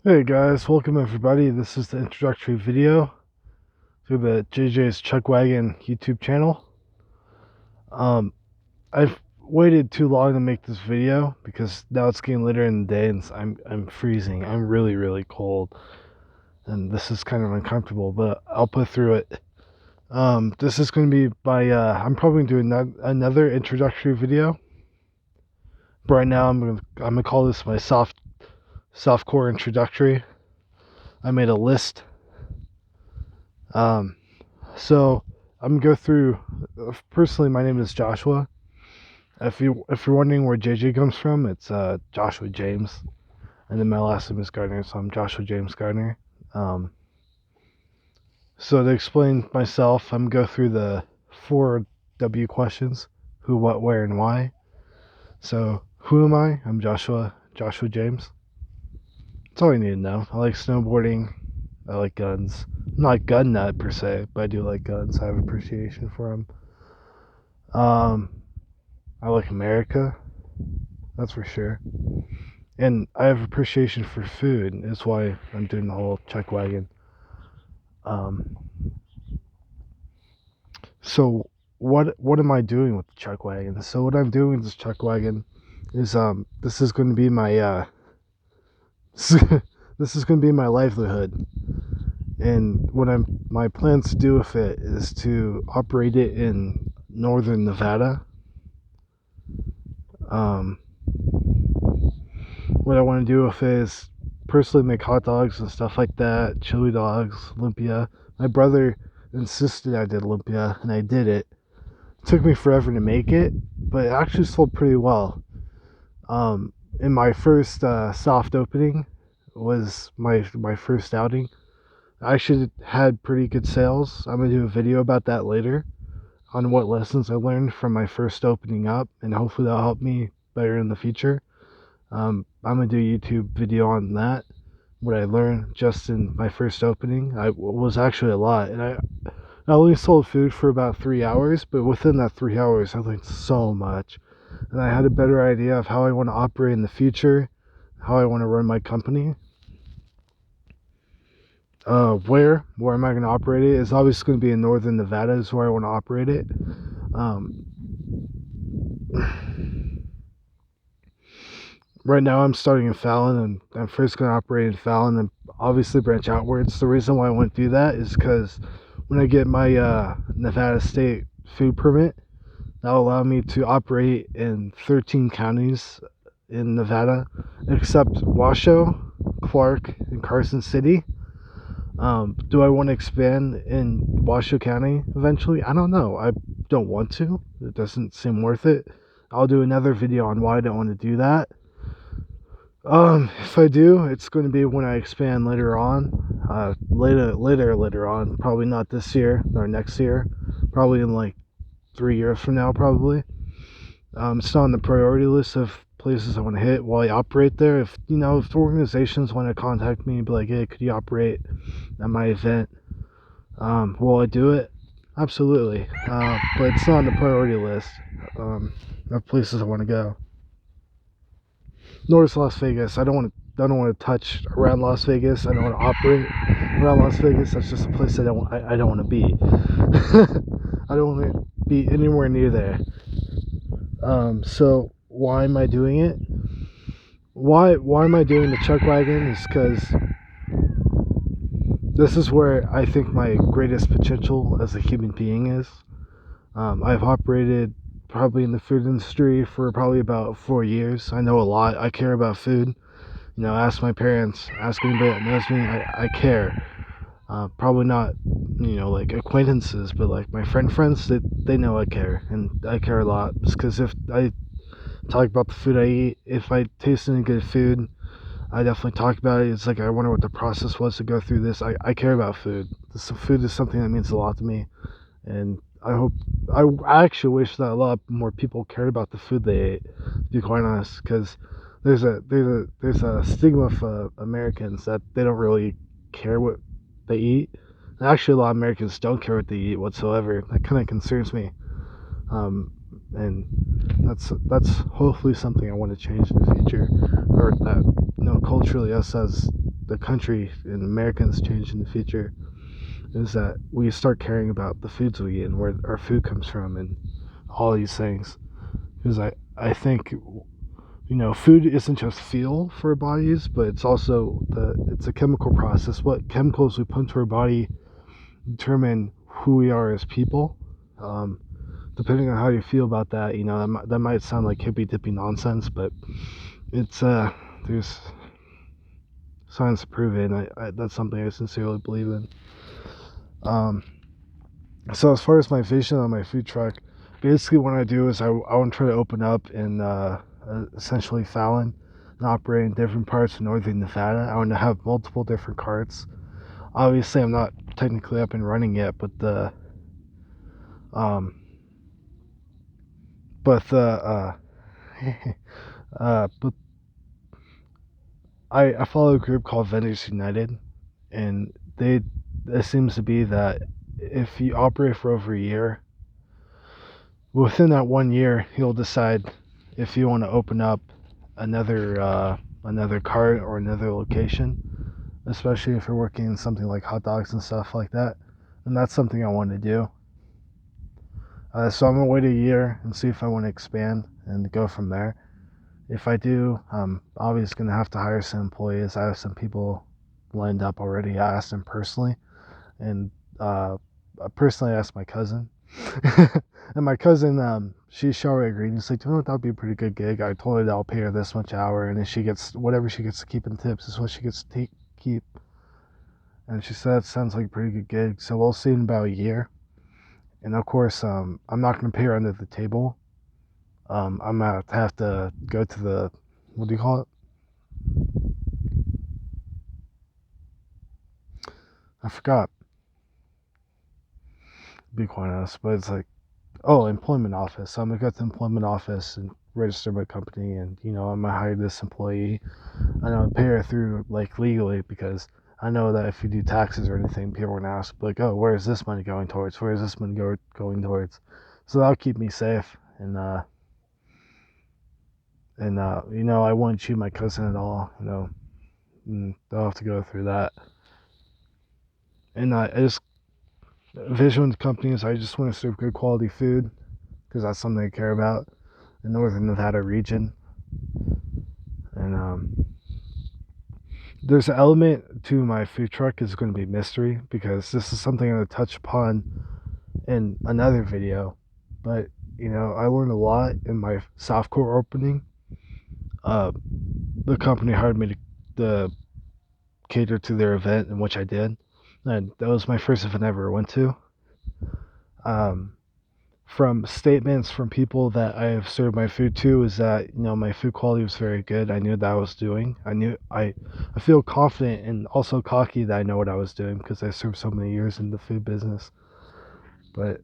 Hey guys, welcome everybody. This is the introductory video to the JJ's Chuckwagon YouTube channel. Um, I've waited too long to make this video because now it's getting later in the day and I'm freezing. I'm really cold, and this is kind of uncomfortable, but I'll put through it. This is going to be I'm probably doing another introductory video. But right now I'm gonna call this my softcore introductory. I made a list. Um, So I'm gonna go through. Personally, my name is Joshua. If you're wondering where JJ comes from, it's Joshua James, and then my last name is Gardner, so I'm Joshua James Gardner. Um, so to explain myself, I'm gonna go through the four W questions: who, what, where, and why. So who am I? I'm Joshua James. That's all you need to know. I like snowboarding. I like guns. I'm not a gun nut per se, but I do like guns. I have appreciation for them. I like America, that's for sure. And I have appreciation for food. That's why I'm doing the whole Chuckwagon. Um, so what am I doing with the Chuckwagon? So what I'm doing with this Chuckwagon is this is going to be my this is going to be my livelihood. And my plans to do with it is to operate it in northern Nevada. Um, what I want to do with it is personally make hot dogs and stuff like that, chili dogs, lumpia. My brother insisted I did lumpia, and I did it. It took me forever to make it, but it actually sold pretty well. In my first soft opening was my first outing. I actually had pretty good sales. I'm gonna do a video about that later on what lessons I learned from my first opening up, and hopefully that'll help me better in the future. I'm gonna do a YouTube video on that. What I learned just in my first opening, I was actually a lot, and I only sold food for about 3 hours, but within that 3 hours, I learned so much, and I had a better idea of how I want to operate in the future, how I want to run my company. Where am I going to operate it? It's obviously going to be in northern Nevada. Is where I want to operate it. Um, right now I'm starting in Fallon, and I'm first going to operate in Fallon and obviously branch outwards. The reason why I want to do that is because when I get my Nevada state food permit, that'll allow me to operate in 13 counties in Nevada, except Washoe, Clark, and Carson City. Do I want to expand in Washoe County eventually? I don't know. I don't want to. It doesn't seem worth it. I'll do another video on why I don't want to do that. If I do, it's going to be when I expand later on. Later on. Probably not this year or next year. Probably in like 3 years from now, probably. It's not on the priority list of places I want to hit while I operate there. If organizations want to contact me and be like, hey, could you operate at my event? Will I do it? Absolutely. But it's not on the priority list of places I want to go. Nor is Las Vegas. I don't want to touch around Las Vegas. I don't want to operate around Las Vegas. That's just a place I don't want to be. I don't want to be anywhere near there. So why am I doing it? Why am I doing the Chuckwagon? Is because this is where I think my greatest potential as a human being is. I've operated probably in the food industry for probably about 4 years. I know a lot. I care about food. Ask my parents, ask anybody that knows me. I care. Probably not, like acquaintances, but like my friends, they know I care, and I care a lot. Because if I talk about the food I eat, if I taste any good food, I definitely talk about it. It's like I wonder what the process was to go through this. I care about food. Food is something that means a lot to me, and I actually wish that a lot more people cared about the food they ate. To be quite honest, because there's a stigma for Americans that they don't really care what they eat. And actually, a lot of Americans don't care what they eat whatsoever. That kind of concerns me. And that's hopefully something I want to change in the future, or that culturally us as the country and Americans change in the future is that we start caring about the foods we eat and where our food comes from and all these things. Because I think, food isn't just fuel for our bodies, but it's also it's a chemical process. What chemicals we put into our body determine who we are as people. Depending on how you feel about that, that might sound like hippy dippy nonsense, but it's there's science to prove it, and that's something I sincerely believe in. So as far as my vision on my food truck, basically what I do is I want to try to open up in essentially Fallon and operate in different parts of northern Nevada. I want to have multiple different carts. Obviously, I'm not technically up and running yet, but but I follow a group called Vendors United, and it seems to be that if you operate for over a year, within that 1 year, you'll decide if you want to open up another cart or another location, especially if you're working in something like hot dogs and stuff like that. And that's something I want to do. So I'm gonna wait a year and see if I want to expand and go from there. If I do, I'm obviously gonna have to hire some employees. I have some people lined up already. I asked them personally, and I personally asked my cousin. And my cousin, she already agreed. She's like, that'd be a pretty good gig. I told her that I'll pay her this much hour, and then she gets whatever she gets to keep in tips is what she gets to keep. And she said, sounds like a pretty good gig. So we'll see in about a year. And of course, I'm not going to pay her under the table. I'm going to have to go to the, what do you call it? I forgot. To be quite honest, but it's like, employment office. So I'm going to go to the employment office and register my company, and, I'm going to hire this employee. And I'm going to pay her through, legally, because I know that if you do taxes or anything, people are going to ask, oh, where is this money going towards? Where is this money going towards? So that'll keep me safe. And I wouldn't cheat my cousin at all, and they'll have to go through that. And I just, vision with companies, I just want to serve good quality food, because that's something I care about in northern Nevada region. And there's an element to my food truck is going to be mystery, because this is something I'm going to touch upon in another video. But I learned a lot in my softcore opening. The company hired me to cater to their event, in which I did, and that was my first event I ever went to. From statements from people that I have served my food to, is that my food quality was very good. I knew what I was doing. I feel confident and also cocky that I know what I was doing, because I served so many years in the food business. But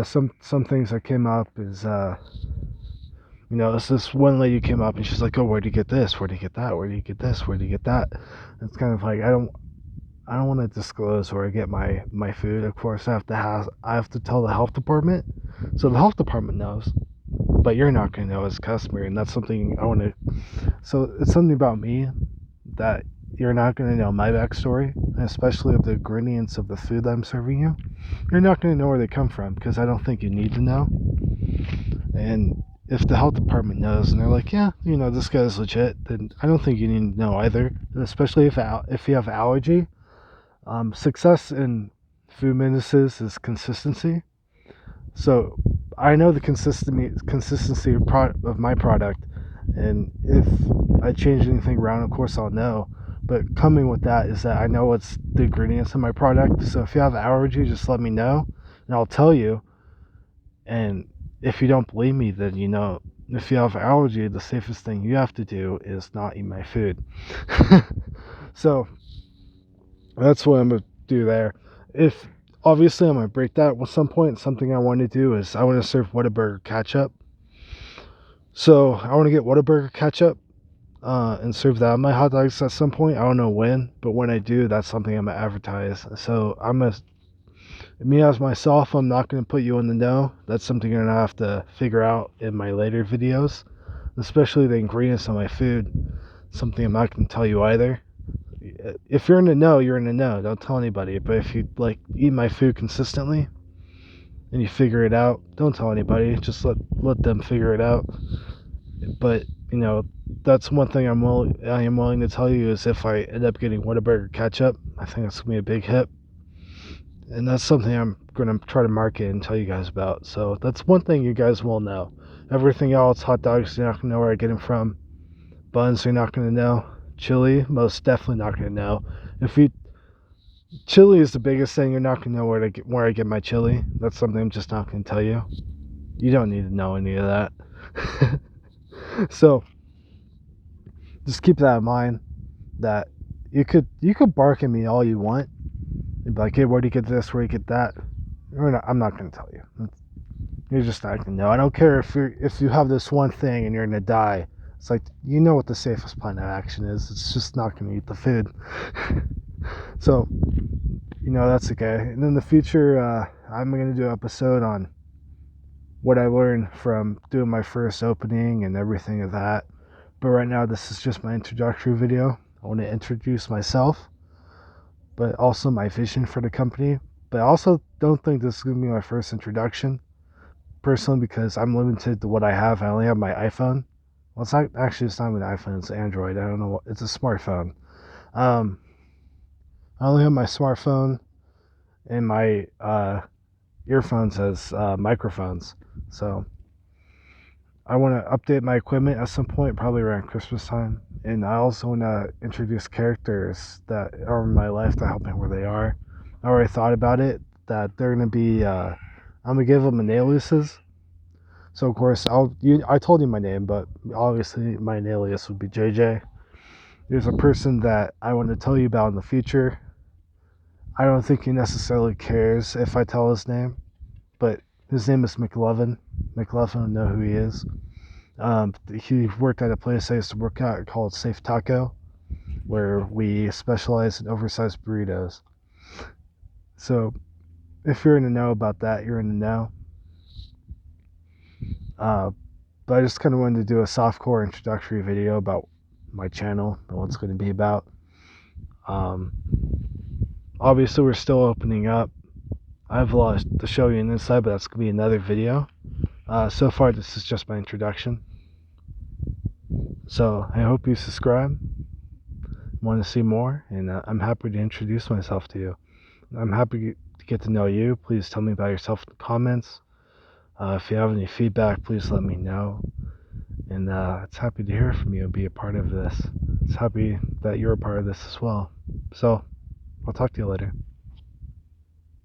some things that came up is it's this one lady came up and she's like, oh, where do you get this? Where do you get that? Where do you get this? Where do you get that? And it's kind of like, I don't want to disclose where I get my food. Of course, I have to tell the health department, so the health department knows, but you're not going to know as a customer, and that's something I want to. So it's something about me that you're not going to know my backstory, and especially of the ingredients of the food that I'm serving you. You're not going to know where they come from, because I don't think you need to know. And if the health department knows and they're like, yeah, this guy's legit, then I don't think you need to know either. And especially if you have allergy. Success in food businesses is consistency. So I know the consistency of my product, and if I change anything around, of course I'll know. But coming with that is that I know what's the ingredients in my product. So if you have allergy, just let me know, and I'll tell you. And if you don't believe me, then if you have allergy, the safest thing you have to do is not eat my food. So that's what I'm going to do there. If obviously I'm going to break that at some point. Something I want to do is I want to serve Whataburger ketchup. So I want to get Whataburger ketchup and serve that on my hot dogs at some point. I don't know when, but when I do, that's something I'm going to advertise. So me as myself, I'm not going to put you in the know. That's something you're going to have to figure out in my later videos, especially the ingredients of my food. something I'm not going to tell you either. If you're in the know, you're in the know. Don't tell anybody. But if you like eat my food consistently and you figure it out, don't tell anybody. Just let them figure it out. But that's one thing I am willing to tell you is if I end up getting Whataburger ketchup, I think that's gonna be a big hit, and that's something I'm gonna try to market and tell you guys about. So that's one thing you guys will know. Everything else, hot dogs, you're not gonna know where I get them from. Buns, you're not gonna know. Chili, most definitely not gonna know. If you Chili is the biggest thing. You're not gonna know where I get my chili. That's something I'm just not gonna tell you. You don't need to know any of that. So just keep that in mind. That you could bark at me all you want. You'd be like, hey, where do you get this? Where do you get that? I'm not gonna tell you. You're just not gonna know. I don't care if you have this one thing and you're gonna die. It's like, you know what the safest plan of action is. It's just not gonna eat the food. So that's okay. And in the future, I'm gonna do an episode on what I learned from doing my first opening and everything of that. But right now, this is just my introductory video. I want to introduce myself, but also my vision for the company. But I also don't think this is going to be my first introduction, personally, because I'm limited to what I have. I only have my iPhone. Well, it's not even an iPhone, it's Android. I don't know what, it's a smartphone. I only have my smartphone and my earphones as microphones. So I want to update my equipment at some point, probably around Christmas time. And I also want to introduce characters that are in my life to help me where they are. I already thought about it, that they're going to be, I'm going to give them aliases. So, of course, I told you my name, but obviously my alias would be JJ. There's a person that I want to tell you about in the future. I don't think he necessarily cares if I tell his name, but his name is McLovin. McLovin will know who he is. He worked at a place I used to work at called Safe Taco, where we specialize in oversized burritos. So if you're in the know about that, you're in the know. But I just kind of wanted to do a softcore introductory video about my channel and what it's going to be about. Obviously, we're still opening up. I have a lot to show you on this side, but that's going to be another video. So far, this is just my introduction. So I hope you subscribe, want to see more, and I'm happy to introduce myself to you. I'm happy to get to know you. Please tell me about yourself in the comments. If you have any feedback, please let me know. And it's happy to hear from you and be a part of this. It's happy that you're a part of this as well. So I'll talk to you later.